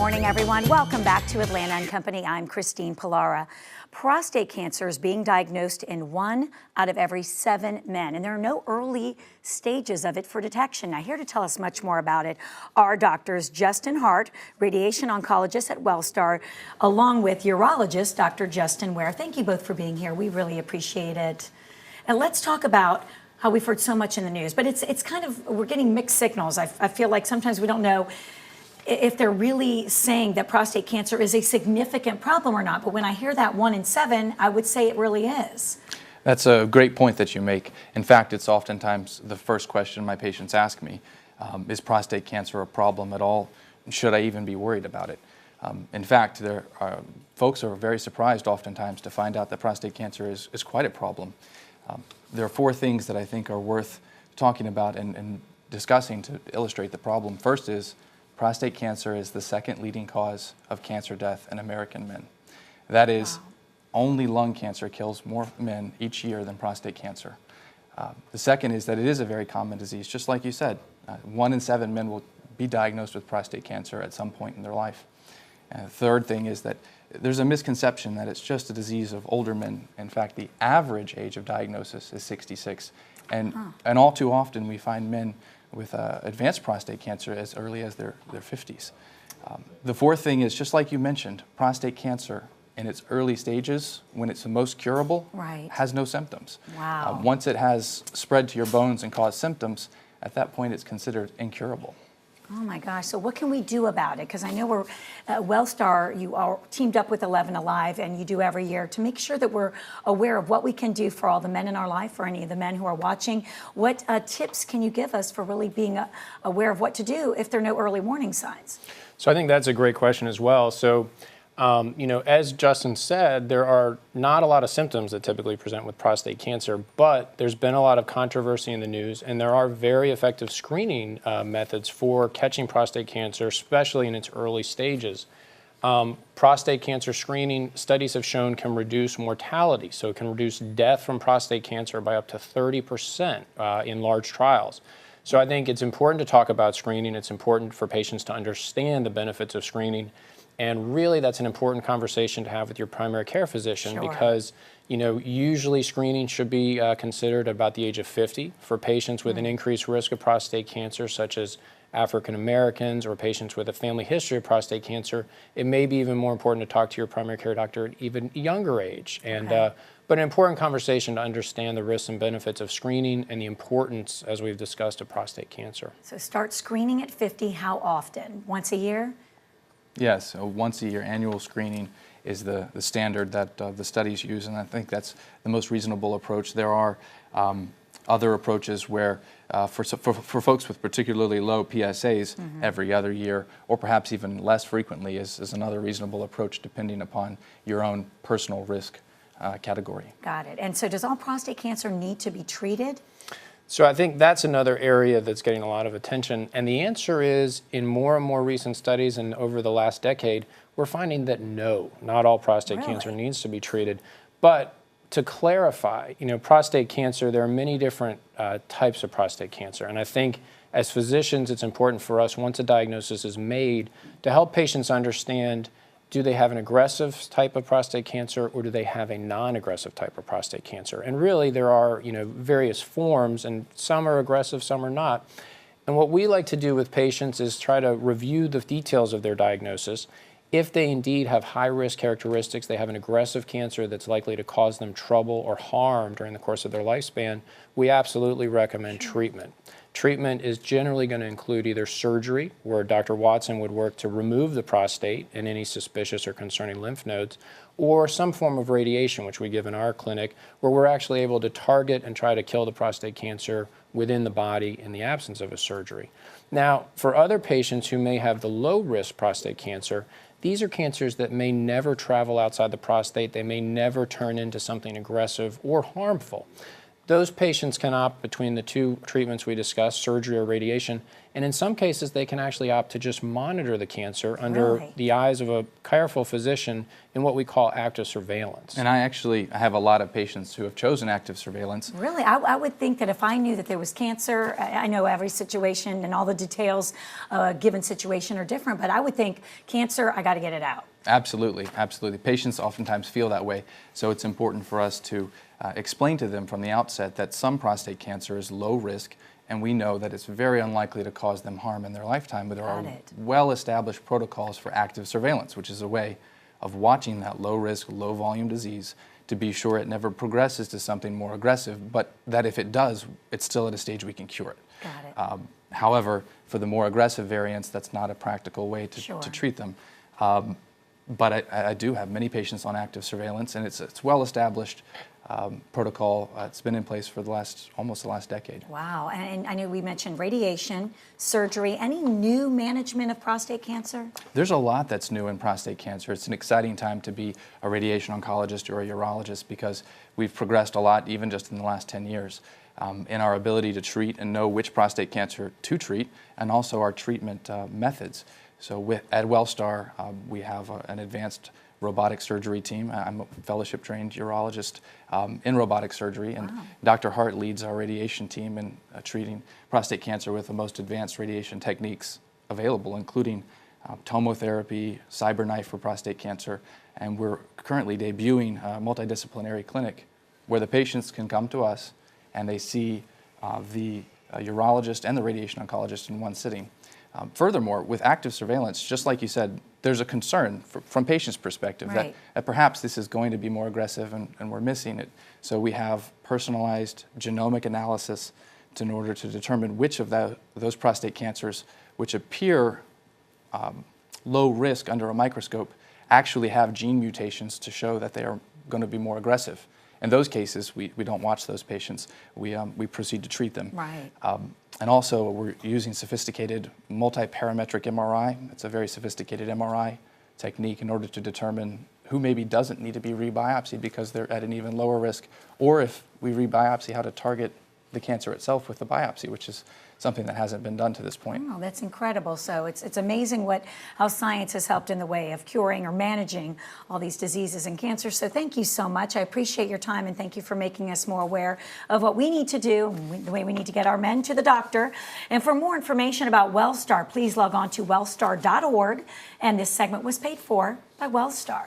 morning, everyone. Welcome back to Atlanta and Company. I'm Christine Pilara. Prostate cancer is being diagnosed in 1 out of every 7 men, and there are no early stages of it for detection. Now, here to tell us much more about it are doctors Justin Hart, radiation oncologist at Wellstar, along with urologist Dr. Justin Ware. Thank you both for being here. We really appreciate it. And let's talk about how we've heard so much in the news, but it's kind of, we're getting mixed signals. I feel like sometimes we don't know if they're really saying that prostate cancer is a significant problem or not. But when I hear that 1 in 7, I would say it really is. That's a great point that you make. In fact, it's oftentimes the first question my patients ask me, is prostate cancer a problem at all? Should I even be worried about it? In fact, folks are very surprised oftentimes to find out that prostate cancer is quite a problem. There are 4 things that I think are worth talking about and discussing to illustrate the problem. First is, prostate cancer is the 2nd leading cause of cancer death in American men. That is, only lung cancer kills more men each year than prostate cancer. The second is that it is a very common disease. Just like you said, 1 in 7 men will be diagnosed with prostate cancer at some point in their life. And the third thing is that there's a misconception that it's just a disease of older men. In fact, the average age of diagnosis is 66. And all too often we find men with advanced prostate cancer as early as their 50s. The fourth thing is, just like you mentioned, prostate cancer in its early stages, when it's the most curable, has no symptoms. Wow. Once it has spread to your bones and caused symptoms, at that point it's considered incurable. Oh my gosh, so what can we do about it? Because I know we're, Wellstar, you are teamed up with 11Alive, and you do every year to make sure that we're aware of what we can do for all the men in our life, for any of the men who are watching. What tips can you give us for really being aware of what to do if there are no early warning signs? So I think that's a great question as well. So, you know, as Justin said, there are not a lot of symptoms that typically present with prostate cancer, but there's been a lot of controversy in the news, and there are very effective screening methods for catching prostate cancer, especially in its early stages. Prostate cancer screening, studies have shown, can reduce mortality, so it can reduce death from prostate cancer by up to 30% in large trials. So I think it's important to talk about screening. It's important for patients to understand the benefits of screening. And really, that's an important conversation to have with your primary care physician, because, you know, usually screening should be considered about the age of 50 for patients with an increased risk of prostate cancer, such as African Americans or patients with a family history of prostate cancer. It may be even more important to talk to your primary care doctor at even younger age. And but an important conversation to understand the risks and benefits of screening and the importance, as we've discussed, of prostate cancer. So start screening at 50. How often? Once a year? Yes, so once a year annual screening is the standard that the studies use, and I think that's the most reasonable approach. There are other approaches where for folks with particularly low PSAs, every other year, or perhaps even less frequently, is another reasonable approach depending upon your own personal risk category. Got it. And so does all prostate cancer need to be treated? So I think that's another area that's getting a lot of attention. And the answer is, in more and more recent studies and over the last decade, we're finding that no, not all prostate cancer needs to be treated. But to clarify, you know, prostate cancer, there are many different types of prostate cancer. And I think as physicians, it's important for us, once a diagnosis is made, to help patients understand, do they have an aggressive type of prostate cancer, or do they have a non-aggressive type of prostate cancer? And really, there are, you know, various forms, and some are aggressive, some are not. And what we like to do with patients is try to review the details of their diagnosis. If they indeed have high-risk characteristics, they have an aggressive cancer that's likely to cause them trouble or harm during the course of their lifespan, we absolutely recommend treatment. Treatment is generally going to include either surgery, where Dr. Watson would work to remove the prostate and any suspicious or concerning lymph nodes, or some form of radiation, which we give in our clinic, where we're actually able to target and try to kill the prostate cancer within the body in the absence of a surgery. Now, for other patients who may have the low-risk prostate cancer, these are cancers that may never travel outside the prostate. They may never turn into something aggressive or harmful. Those patients can opt between the two treatments we discussed, surgery or radiation, and in some cases they can actually opt to just monitor the cancer under Really? the eyes of a careful physician in what we call active surveillance. And I have a lot of patients who have chosen active surveillance. Really? I would think that if I knew that there was cancer, I know every situation and all the details of a given situation are different, but I would think cancer, I got to get it out. Absolutely, absolutely. Patients oftentimes feel that way, so it's important for us to explain to them from the outset that some prostate cancer is low risk, and we know that it's very unlikely to cause them harm in their lifetime, but there are well-established protocols for active surveillance, which is a way of watching that low-risk, low-volume disease to be sure it never progresses to something more aggressive, but that if it does, it's still at a stage we can cure it. Got it. However, for the more aggressive variants, that's not a practical way to treat them. But I do have many patients on active surveillance, and it's well-established protocol. It's been in place for almost the last decade. Wow. And I know we mentioned radiation, surgery. Any new management of prostate cancer? There's a lot that's new in prostate cancer. It's an exciting time to be a radiation oncologist or a urologist because we've progressed a lot even just in the last 10 years in our ability to treat and know which prostate cancer to treat, and also our treatment methods. So at Wellstar, we have an advanced robotic surgery team. I'm a fellowship-trained urologist in robotic surgery, and Dr. Hart leads our radiation team in treating prostate cancer with the most advanced radiation techniques available, including tomotherapy, CyberKnife for prostate cancer, and we're currently debuting a multidisciplinary clinic where the patients can come to us and they see the urologist and the radiation oncologist in one sitting. Furthermore, with active surveillance, just like you said, there's a concern from patients' perspective that perhaps this is going to be more aggressive and we're missing it. So we have personalized genomic analysis in order to determine which of those prostate cancers, which appear low risk under a microscope, actually have gene mutations to show that they are going to be more aggressive. In those cases, we don't watch those patients. We proceed to treat them. Right. And also, we're using sophisticated multi-parametric MRI. It's a very sophisticated MRI technique in order to determine who maybe doesn't need to be rebiopsied because they're at an even lower risk, or if we rebiopsy, how to target the cancer itself with the biopsy, which is something that hasn't been done to this point. Oh, that's incredible. So it's amazing how science has helped in the way of curing or managing all these diseases and cancers. So thank you so much. I appreciate your time, and thank you for making us more aware of what we need to do, the way we need to get our men to the doctor. And for more information about Wellstar, please log on to wellstar.org. And this segment was paid for by Wellstar.